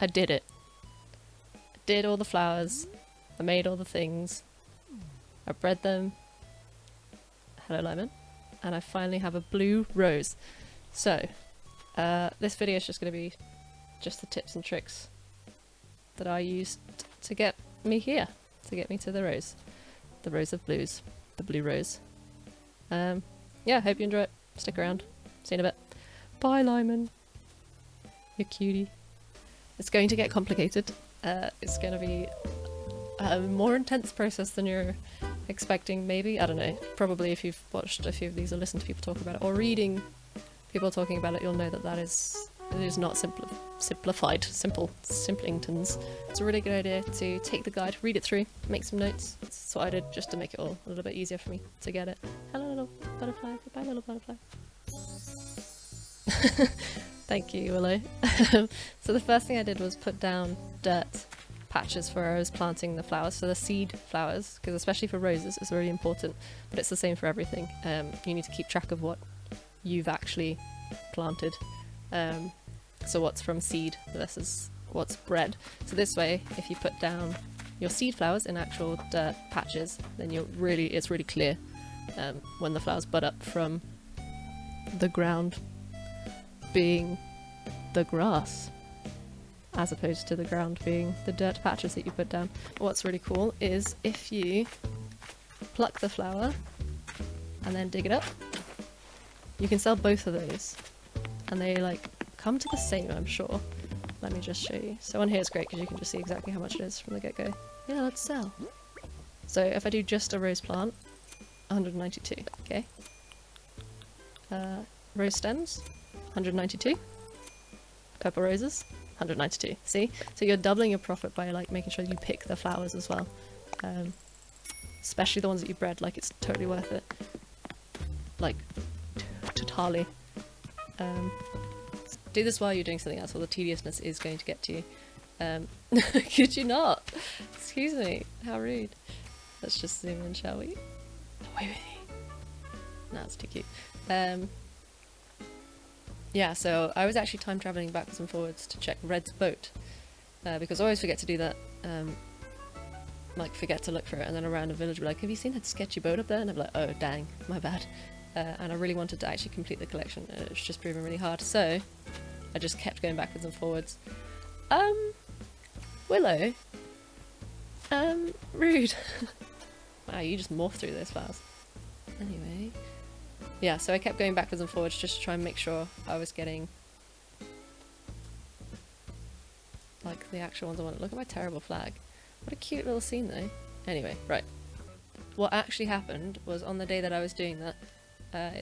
I did it. I did all the flowers. I made all the things. I bred them. Hello, Lyman. And I finally have a blue rose. So, this video is just going to be just the tips and tricks that I used to get me here, to get me to the rose. The rose of blues. The blue rose. Yeah, hope you enjoy it. Stick around. See you in a bit. Bye, Lyman. You cutie. It's going to get complicated. It's going to be a more intense process than you're expecting, maybe. I don't know. Probably if you've watched a few of these or listened to people talk about it, or reading people talking about it, you'll know that it is not simplified, simplingtons. It's a really good idea to take the guide, read it through, make some notes. That's what I did, just to make it all a little bit easier for me to get it. Hello, little butterfly. Goodbye, little butterfly. Thank you, Willow. So the first thing I did was put down dirt patches for where I was planting the flowers, so the seed flowers, because especially for roses it's really important, but it's the same for everything. You need to keep track of what you've actually planted, so what's from seed versus what's bred. So this way, if you put down your seed flowers in actual dirt patches, then it's really clear when the flowers bud up from the ground being the grass, as opposed to the ground being the dirt patches that you put down. What's really cool is if you pluck the flower and then dig it up, you can sell both of those, and they like come to the same, I'm sure. Let me just show you. So on here is great because you can just see exactly how much it is from the get-go. Yeah, let's sell. So if I do just a rose plant, 192, okay. Rose stems, 192. Purple roses, 192. See? So you're doubling your profit by like making sure you pick the flowers as well. Especially the ones that you bred, like it's totally worth it. Like, totally. Do this while you're doing something else, or the tediousness is going to get to you. Could you not? Excuse me, how rude. Let's just zoom in, shall we? Away with you. No, it's too cute. Yeah, so I was actually time travelling backwards and forwards to check Red's boat, because I always forget to do that, like forget to look for it, and then around a village be like, have you seen that sketchy boat up there? And I'm like, oh dang, my bad. And I really wanted to actually complete the collection, and it was just proving really hard, so I just kept going backwards and forwards. Willow? Rude. Wow, you just morphed through those flowers. Anyway... yeah, so I kept going backwards and forwards just to try and make sure I was getting like the actual ones I wanted. Look at my terrible flag. What a cute little scene though. Anyway, right. What actually happened was on the day that I was doing that,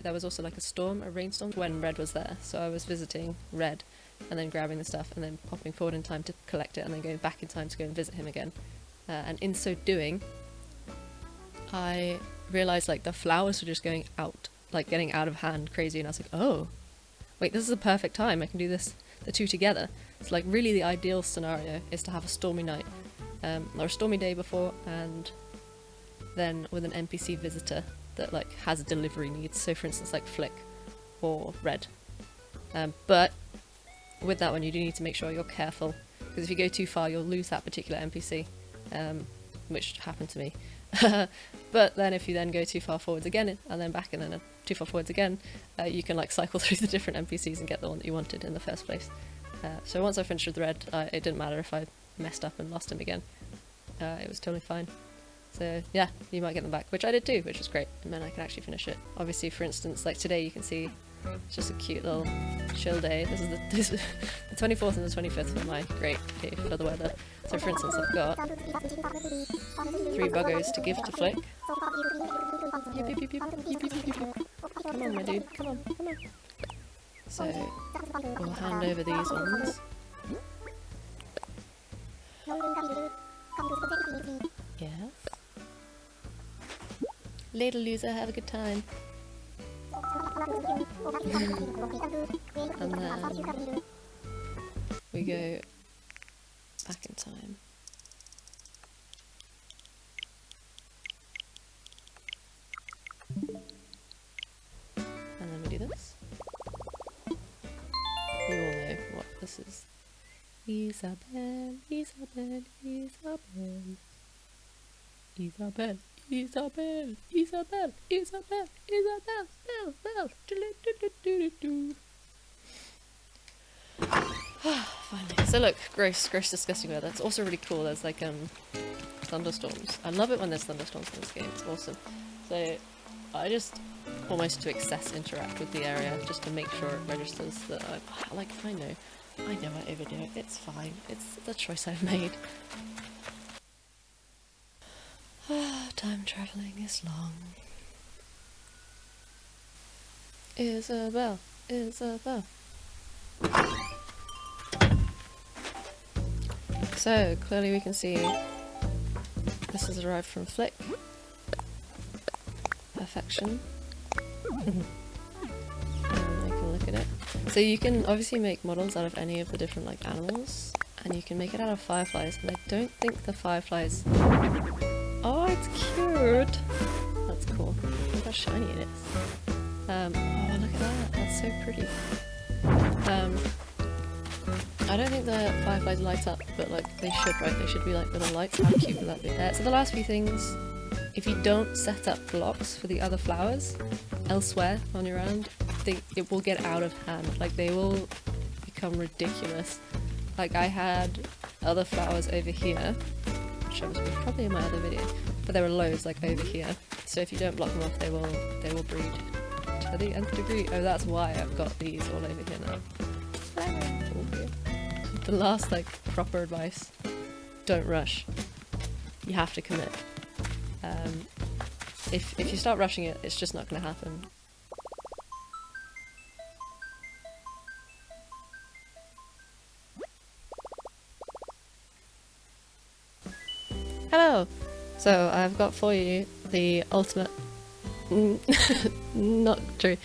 there was also like a rainstorm when Red was there. So I was visiting Red and then grabbing the stuff and then popping forward in time to collect it and then going back in time to go and visit him again. And in so doing, I realised like the flowers were just going out. Like getting out of hand crazy, and I was like, oh wait, this is a perfect time, I can do the two together. It's like really the ideal scenario is to have a stormy night, or a stormy day before, and then with an NPC visitor that like has delivery needs, so for instance like Flick or Red. But with that one you do need to make sure you're careful, because if you go too far you'll lose that particular NPC, which happened to me. But then if you then go too far forwards again and then back and then too far forwards again, you can like cycle through the different NPCs and get the one that you wanted in the first place. So once I finished with Red, it didn't matter if I messed up and lost him again. It was totally fine. So yeah, you might get them back, which I did too, which was great, and then I could actually finish it. Obviously, for instance, like today you can see it's just a cute little chill day. This is the 24th and the 25th were my great day for the weather. So for instance, I've got 3 buggos to give to Flick. Yip, yip, yip, yip, yip, yip, yip, yip. Come on, my dude, come on, come on. So we'll hand over these ones. Yes. Later, loser, have a good time. And then we go back in time. And then we do this. You all know what this is Isabel, Isabel, Isabel. Isabel, Isabel, Isabel, Isabel, Isabel, Bell, Bell. Finally. So look, gross, disgusting weather. It's also really cool. There's like thunderstorms. I love it when there's thunderstorms in this game. It's awesome. So I just almost to excess interact with the area just to make sure it registers that I know I overdo it. It's fine. It's the choice I've made. Time travelling is long. Isabel, Isabel. So clearly we can see this has arrived from Flick. Perfection. And I can look at it. So you can obviously make models out of any of the different like animals, and you can make it out of fireflies, and I don't think the fireflies... Oh, it's cute! That's cool. Look how shiny it is. Oh, look at that. That's so pretty. I don't think the fireflies light up, but like they should, right? They should be like little lights. How cute would that be? So the last few things, if you don't set up blocks for the other flowers elsewhere on your end, it will get out of hand. Like they will become ridiculous. Like I had other flowers over here, which I was probably in my other video, but there were loads like over here. So if you don't block them off, they will breed to the nth degree. Oh, that's why I've got these all over here now. The last like proper advice: don't rush. You have to commit. If you start rushing it, it's just not going to happen. Hello! So I've got for you the ultimate, not true,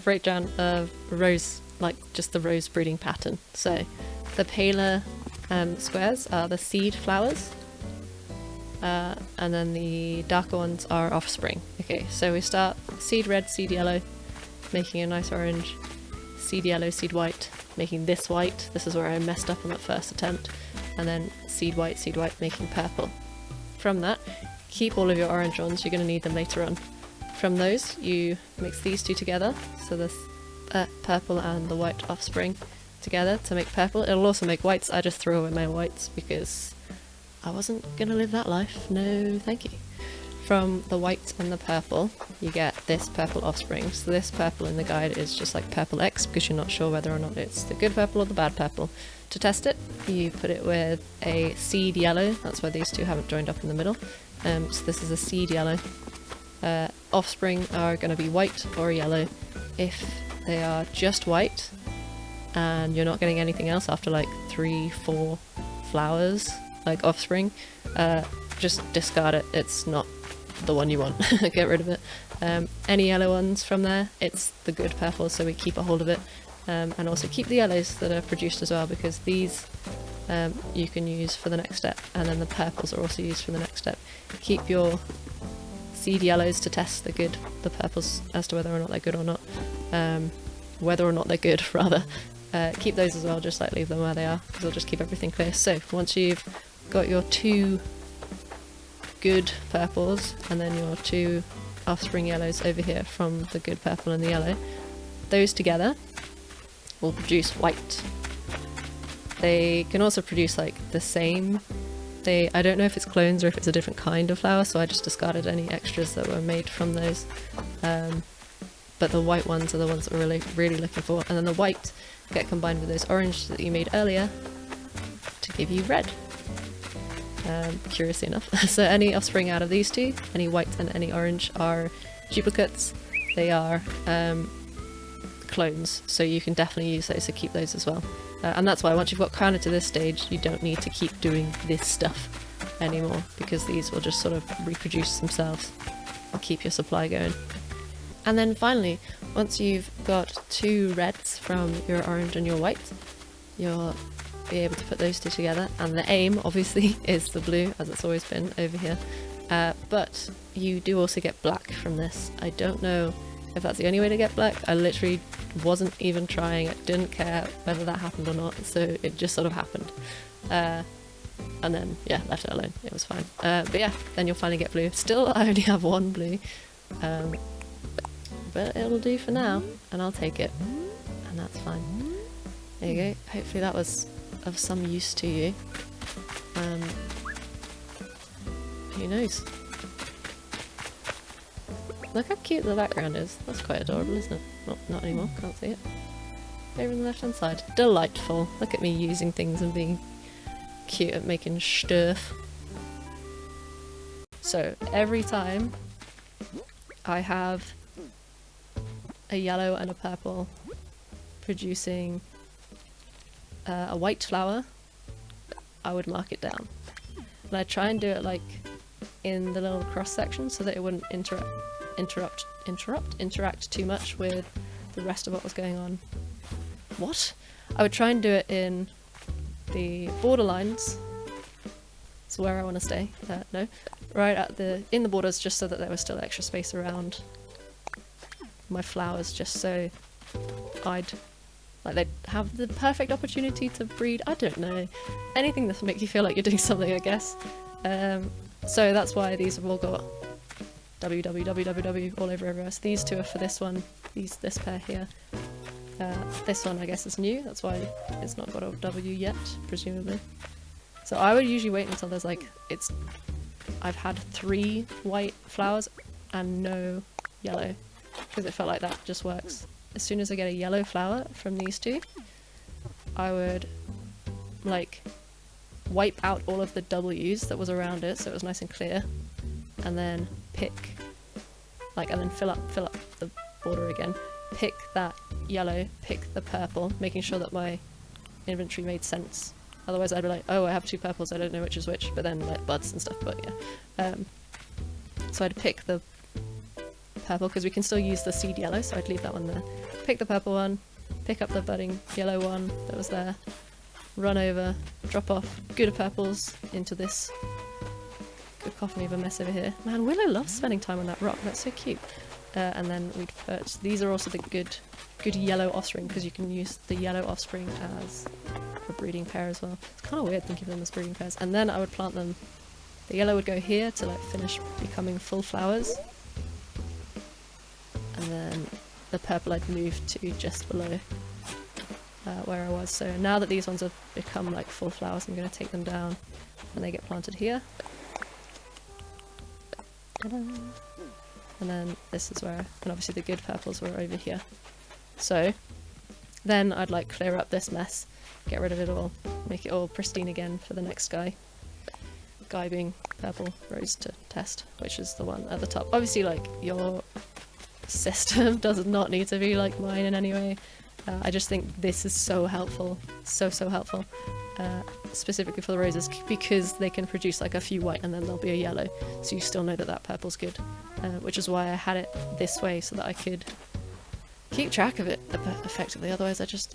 breakdown of rose, like just the rose breeding pattern. So the paler squares are the seed flowers, and then the darker ones are offspring. Okay, so we start seed red, seed yellow, making a nice orange, seed yellow, seed white, making this white. This is where I messed up on that first attempt. And then seed white, making purple. From that, keep all of your orange ones, you're going to need them later on. From those, you mix these two together, so this purple and the white offspring together to make purple. It'll also make whites. I just threw away my whites because I wasn't going to live that life. No, thank you. From the white and the purple, you get this purple offspring. So this purple in the guide is just like purple X because you're not sure whether or not it's the good purple or the bad purple. To test it, you put it with a seed yellow. That's why these two haven't joined up in the middle. So this is a seed yellow. Offspring are going to be white or yellow. If they are just white and you're not getting anything else after like 3-4 flowers, like offspring, just discard it. It's not the one you want. Get rid of it. Any yellow ones from there, it's the good purple, so we keep a hold of it. And also keep the yellows that are produced as well, because these you can use for the next step, and then the purples are also used for the next step. Keep your seed yellows to test the purples as to whether or not they're good or not. Whether or not they're good, rather. Keep those as well, just like leave them where they are, because they'll just keep everything clear. So once you've got your 2 good purples and then your 2 offspring yellows over here from the good purple and the yellow, those together will produce white. They can also produce like the same. I don't know if it's clones or if it's a different kind of flower, so I just discarded any extras that were made from those. But the white ones are the ones that we're really looking for, and then the white get combined with those orange that you made earlier to give you red. Curiously enough. So any offspring out of these two, any white and any orange, are duplicates. They are clones, so you can definitely use those, so keep those as well. And that's why once you've got kind of to this stage, you don't need to keep doing this stuff anymore, because these will just sort of reproduce themselves and keep your supply going. And then finally, once you've got 2 reds from your orange and your white, you'll be able to put those 2 together, and the aim obviously is the blue, as it's always been over here, but you do also get black from this. I don't know if that's the only way to get black. I literally wasn't even trying. I didn't care whether that happened or not, so it just sort of happened. And then, yeah, left it alone. It was fine. But yeah, then you'll finally get blue. Still, I only have one blue. But it'll do for now, and I'll take it. And that's fine. There you go. Hopefully that was of some use to you. Who knows? Look how cute the background is. That's quite adorable, isn't it? Oh, not anymore. Can't see it. Over on the left-hand side. Delightful. Look at me using things and being cute at making stuff. So, every time I have a yellow and a purple producing a white flower, I would mark it down. And I'd try and do it like in the little cross section so that it wouldn't interact too much with the rest of what was going on. What? I would try and do it in the borderlines. It's where I want to stay. No, right at in the borders, just so that there was still extra space around my flowers, just so they'd have the perfect opportunity to breed. I don't know, anything that make you feel like you're doing something, I guess. So that's why these have all got www all over everywhere. So these two are for this one, this pair here. This one I guess is new, that's why it's not got a W yet, presumably. So I would usually wait until there's like, I've had 3 white flowers and no yellow, because it felt like that just works. As soon as I get a yellow flower from these two, I would like wipe out all of the W's that was around it so it was nice and clear, and then pick, and then fill up the border again, pick that yellow, pick the purple, making sure that my inventory made sense. Otherwise I'd be like, oh, I have 2 purples, I don't know which is which, but then like buds and stuff, but yeah. So I'd pick the purple, because we can still use the seed yellow, so I'd leave that one there. Pick the purple one, pick up the budding yellow one that was there, run over, drop off good purples into this cacophony of a mess over here. Man, Willow loves spending time on that rock, that's so cute. And then we'd put, these are also the good yellow offspring, because you can use the yellow offspring as a breeding pair as well. It's kind of weird thinking of them as breeding pairs. And then I would plant them, the yellow would go here to like finish becoming full flowers, and then the purple I'd move to just below where I was. So now that these ones have become like full flowers, I'm going to take them down and they get planted here. Ta-da! And then this is where, and obviously the good purples were over here. So then I'd like clear up this mess, get rid of it all, make it all pristine again for the next guy. Guy being purple rose to test, which is the one at the top. Obviously like your system does not need to be like mine in any way. I just think this is so helpful, so helpful, specifically for the roses, because they can produce like a few white and then there'll be a yellow, so you still know that that purple's good, which is why I had it this way, so that I could keep track of it effectively. Otherwise I just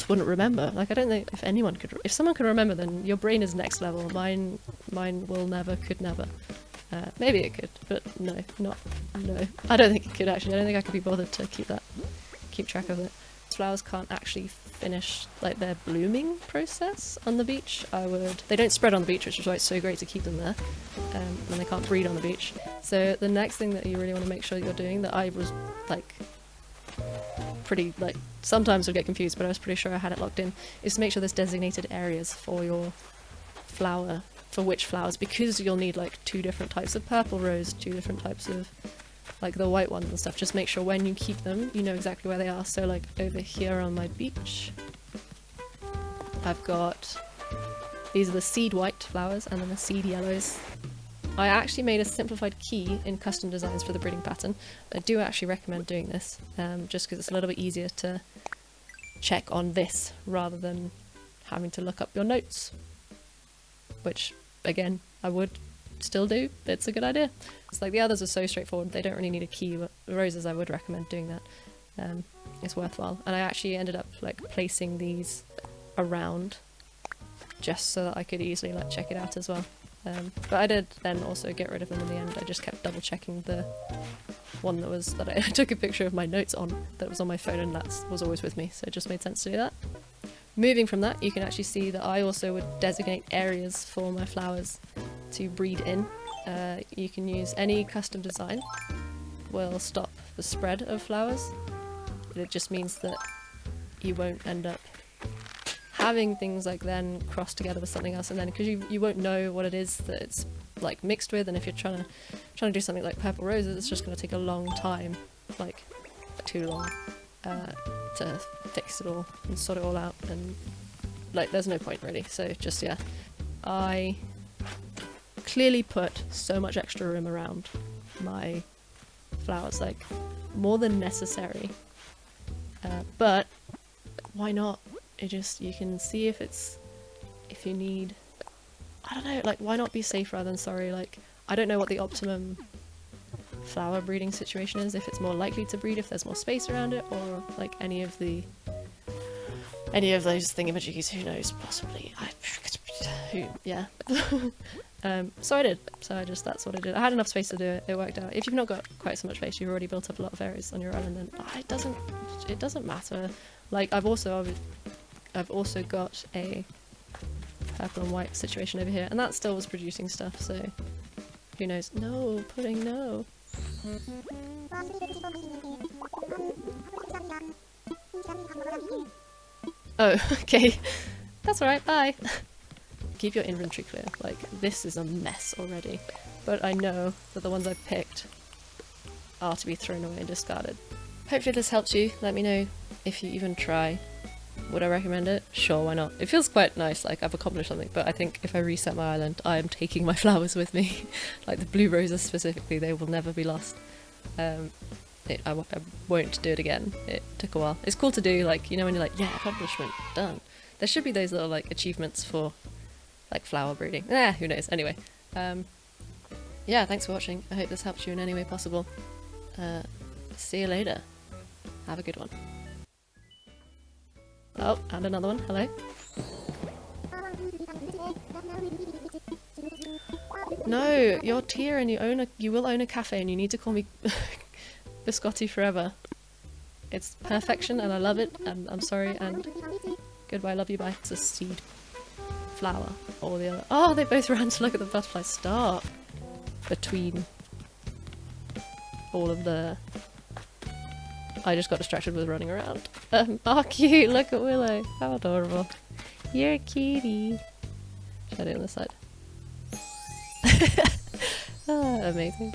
wouldn't remember. Like, I don't think if anyone could, if someone could remember, then your brain is next level. Mine will never, could never. Maybe it could, but no. I don't think it could actually. I don't think I could be bothered to keep track of it. Flowers can't actually finish like their blooming process on the beach. They don't spread on the beach, which is why it's so great to keep them there, and they can't breed on the beach. So the next thing that you really want to make sure you're doing, that I was like pretty like sometimes would get confused, but I was pretty sure I had it locked in, is to make sure there's designated areas for your flower, for which flowers, because you'll need like 2 different types of purple rose, 2 different types of like the white ones and stuff. Just make sure when you keep them, you know exactly where they are. So like over here on my beach, I've got, these are the seed white flowers and then the seed yellows. I actually made a simplified key in custom designs for the breeding pattern. I do actually recommend doing this, just because it's a little bit easier to check on this rather than having to look up your notes, which again I would still do. It's a good idea. It's like the others are so straightforward, they don't really need a key, but the roses I would recommend doing that. It's worthwhile. And I actually ended up like placing these around just so that I could easily like check it out as well. But I did then also get rid of them in the end. I just kept double checking the one that I took a picture of my notes on, that was on my phone, and that was always with me, so it just made sense to do that. Moving from that, you can actually see that I also would designate areas for my flowers to breed in. You can use any custom design, will stop the spread of flowers. It just means that you won't end up having things like then cross together with something else, and then because you won't know what it is that it's like mixed with, and if you're trying to do something like purple roses, it's just going to take a long time, like too long, to fix it all and sort it all out, and like there's no point really. So just yeah, I clearly put so much extra room around my flowers, like more than necessary, but why not? You can see if you need, I don't know, like why not be safe rather than sorry? Like I don't know what the optimum flower breeding situation is, if it's more likely to breed if there's more space around it, or like any of those thingamajiggies, who knows, possibly. Yeah. So I did. That's what I did. I had enough space to do it. It worked out. If you've not got quite so much space, you've already built up a lot of areas on your island, then it doesn't matter. Like I've also got a purple and white situation over here, and that still was producing stuff, so who knows. No, pudding, no. Oh, okay. That's alright, bye. Keep your inventory clear. Like, this is a mess already. But I know that the ones I picked are to be thrown away and discarded. Hopefully this helped you. Let me know if you even try. Would I recommend it? Sure, why not? It feels quite nice, like I've accomplished something, but I think if I reset my island, I am taking my flowers with me. Like the blue roses specifically, they will never be lost. I won't do it again. It took a while. It's cool to do, like, you know, when you're like, yeah, accomplishment, done. There should be those little, like, achievements for, like, flower breeding. Who knows? Anyway, yeah, thanks for watching. I hope this helped you in any way possible. See you later. Have a good one. Oh, and another one. Hello. No, you're Tia and you will own a cafe, and you need to call me Biscotti forever. It's perfection and I love it, and I'm sorry, and goodbye, love you, bye. It's a seed flower or the other. Oh, they both ran to look at the butterfly. Stop. Between all of the... I just got distracted with running around. Oh cute, look at Willow. How adorable. You're a cutie. Should I do it on this side? Ah, amazing.